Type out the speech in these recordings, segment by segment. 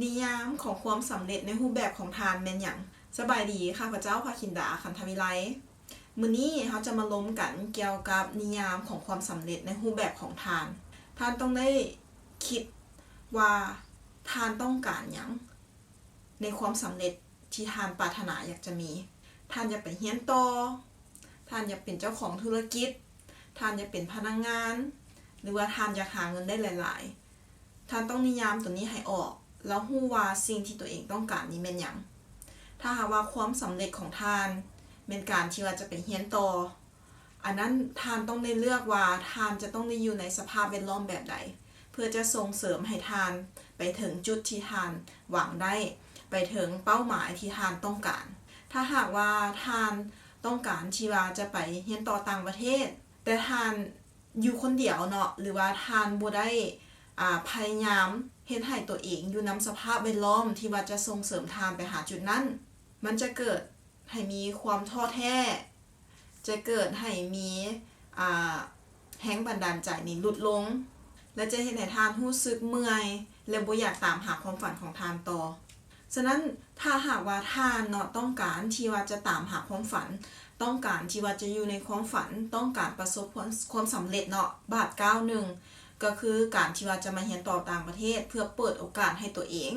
นิยามของความสำเร็จในรูปแบบของทานแม่นหยังสบายดีค่ะพระเจ้าภาคินดาขันธวิไลมื้อนี้เราจะมาล้มกันเกี่ยวกับนิยามของความสำเร็จในรูปแบบของทานต้องได้คิดว่าทานต้องการหยังในความสำเร็จที่ทานปรารถนาอยากจะมีทานอยากไปเรียนต่อทานอยากเป็นเจ้าของธุรกิจทานอยากเป็นพนักงานหรือว่าทานอยากหาเงินได้หลายๆทานต้องนิยามตัวนี้ให้ออกแล้วรู้ว่าสิ่งที่ตัวเองต้องการนี่แม่นหยังถ้าหากว่าความสำเร็จของทานเป็นการที่ว่าจะไปเรียนต่ออันนั้นทานต้องได้เลือกว่าทานจะต้องได้อยู่ในสภาพแวดล้อมแบบใดเพื่อจะส่งเสริมให้ทานไปถึงจุดที่ทานหวังได้ไปถึงเป้าหมายที่ทานต้องการถ้าหากว่าทานต้องการที่ว่าจะไปเรียนต่อต่างประเทศแต่ทานอยู่คนเดียวเนาะหรือว่าทานบ่ได้พยายามเฮ็ดให้ตัวเองอยู่นำสภาพแวดล้อมที่ว่าจะส่งเสริมทานไปหาจุดนั้นมันจะเกิดให้มีความท้อแท้จะเกิดให้มีแรงบันดาลใจนี่ลดลงและจะเฮ็ดให้ทานรู้สึกเมื่อยและบ่อยากตามหาความฝันของทานต่อฉะนั้นถ้าหากว่าทานเนาะต้องการที่ว่าจะตามหาความฝันต้องการที่ว่าจะอยู่ในความฝันต้องการประสบความสำเร็จเนาะบาทก้าวหนึ่งก็คือการที่ว่าจะมาเรียนต่อต่างประเทศเพื่อเปิดโอกาสให้ตัวเอง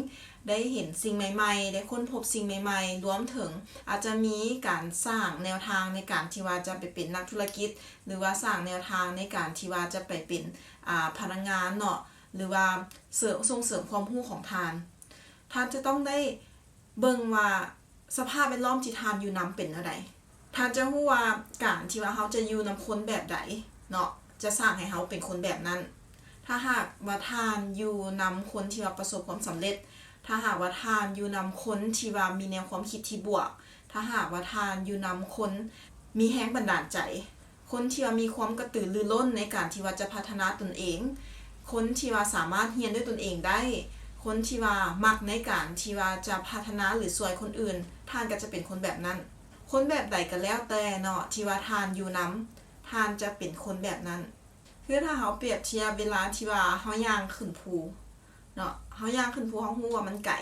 ได้เห็นสิ่งใหม่ๆได้ค้นพบสิ่งใหม่ๆรวมถึงอาจจะมีการสร้างแนวทางในการที่ว่าจะไปเป็นนักธุรกิจหรือว่าสร้างแนวทางในการที่ว่าจะไปเป็นพนักงานเนาะหรือว่าส่งเสริมความรู้ของทานจะต้องได้เบิ่งว่าสภาพแวดล้อมที่ทานอยู่นำเป็นอะไรทานจะรู้ว่าการที่ว่าเขาจะอยู่นำคนแบบใดเนาะจะสร้างให้เขาเป็นคนแบบนั้นถ้าหากว่าทานอยู่นำคนที่ว่าประสบความสำเร็จถ้าหากว่าทานอยู่นำคนที่ว่ามีแนวความคิดที่บวกถ้าหากว่าทานอยู่นำคนมีแรงบันดาลใจคนที่ว่ามีความกระตือรือร้นในการที่ว่าจะพัฒนาตนเองคนที่ว่าสามารถเรียนด้วยตนเองได้คนที่ว่ามักในการที่ว่าจะพัฒนาหรือช่วยคนอื่นทานก็จะเป็นคนแบบนั้นคนแบบใดก็แล้วแต่เนาะที่ว่าทานอยู่นำทานจะเป็นคนแบบนั้นคือถ้าเขาเปรียบเทียบเวลาที่ว่าเขาย่างขึ้นภูเนาะเขาย่างขึ้นภูเขาฮู้ว่ามันไกล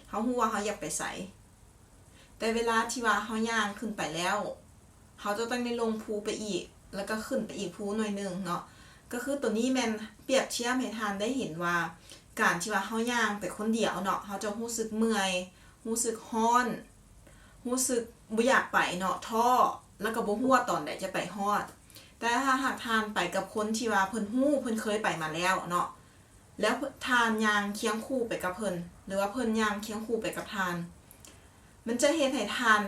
เขาฮู้ว่าเขาอยากไปไสแต่เวลาที่ว่าเขาย่างขึ้นไปแล้วเขาจะต้องได้ลงภูไปอีกแล้วก็ขึ้นไปอีกภูหน่อยนึงเนาะก็คือตัวนี้แม่นเปรียบเทียบให้ทานได้เห็นว่าการที่ว่าเขาย่างไปคนเดียวเนาะเขาจะรู้สึกเมื่อยรู้สึกร้อนรู้สึกบ่อยากไปเนาะท้อแล้วก็บ่ฮู้ว่าตอนใดจะไปฮอดแต่ถ้าหากทานไปกับคนที่ว่าเพิ่นฮู้เพิ่นเคยไปมาแล้วเนาะแล้วทานย่างเคียงคู่ไปกับเพิ่นหรือว่าเพิ่นย่างเคียงคู่ไปกับทานมันจะเฮ็ดให้ทาน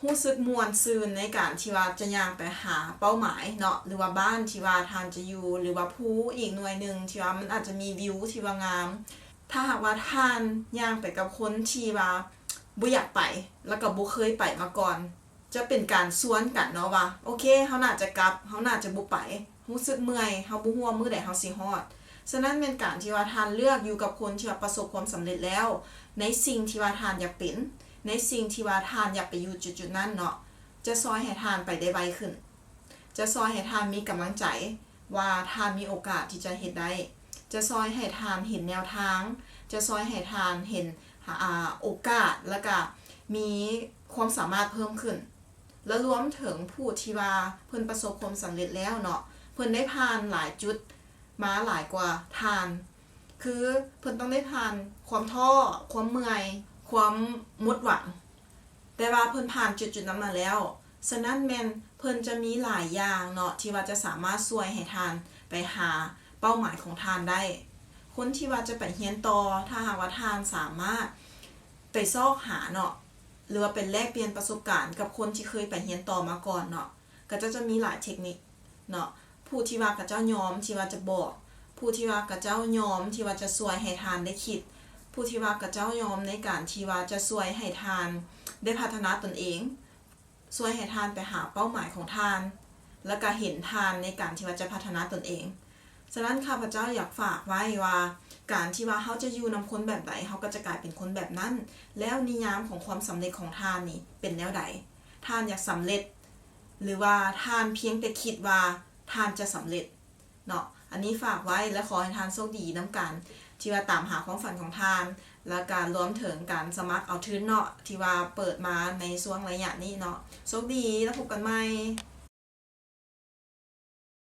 รู้สึกม่วนซื่นในการที่ว่าจะย่างไปหาเป้าหมายเนาะหรือว่าบ้านที่ว่าทานจะอยู่หรือว่าภูอีกหน่วยนึงที่ว่ามันอาจจะมีวิวที่ว่างามถ้าหากว่าทานย่างไปกับคนที่ว่าบ่อยากไปแล้วก็บ่เคยไปมาก่อนจะเป็นการสวนกันเนาะว่าโอเคเฮาน่าจะกลับเฮาน่าจะบ่ไปรู้สึกเมื่อยเฮาบ่ฮู้ว่ามื้อใดเฮาสิฮอดฉะนั้นเป็นการที่ว่าทานเลือกอยู่กับคนที่ว่าประสบความสำเร็จแล้วในสิ่งที่ว่าทานอยากเป็นในสิ่งที่ว่าทานอยากไปอยู่จุดๆนั้นเนาะจะซอยให้ทานไปได้ไวขึ้นจะซอยให้ทานมีกำลังใจว่าทานมีโอกาสที่จะเฮ็ดได้จะซอยให้ทานเห็นแนวทางจะซอยให้ทานเห็นโอกาสแล้วก็มีความสามารถเพิ่มขึ้นและรวมถึงผู้ที่ว่าเพิ่นประสบความสำเร็จแล้วเนาะเพิ่นได้ผ่านหลายจุดมาหลายกว่าทานคือเพิ่นต้องได้ผ่านความท้อความเมื่อยความหมดหวังแต่ว่าเพิ่นผ่านจุดๆนั้นมาแล้วฉะนั้นแม่นเพิ่นจะมีหลายอย่างเนาะที่ว่าจะสามารถช่วยให้ทานไปหาเป้าหมายของทานได้คนที่ว่าจะไปเรียนต่อถ้าหากว่าทานสามารถไปซอกหาเนาะหรือว่าเป็นแลกเปลี่ยนประสบการณ์กับคนที่เคยไปเรียนต่อมาก่อนเนาะก็จะมีหลายเทคนิคเนาะผู้ที่ว่ากับเจ้ายอมที่ว่าจะบอกผู้ที่ว่ากับเจ้ายอมที่ว่าจะช่วยให้ทานได้คิดผู้ที่ว่ากับเจ้ายอมในการที่ว่าจะช่วยให้ทานได้พัฒนาตนเองช่วยให้ทานไปหาเป้าหมายของทานแล้วก็เห็นทานในการที่ว่าจะพัฒนาตนเองฉะนั้นข้าพเจ้าอยากฝากไว้ว่าการที่ว่าเขาจะอยู่นำคนแบบใดเขาก็จะกลายเป็นคนแบบนั้นแล้วนิยามของความสำเร็จของทานนี่เป็นแนวใดทานอยากสำเร็จหรือว่าทานเพียงแต่คิดว่าทานจะสำเร็จเนาะอันนี้ฝากไว้และขอให้ทานโชคดีนำกัน ที่ว่าตามหาความฝันของทานและการรวมถึงการสมัครเอาทุนเนาะที่ว่าเปิดมาในช่วงระยะนี้เนาะโชคดีแล้วพบกันใหม่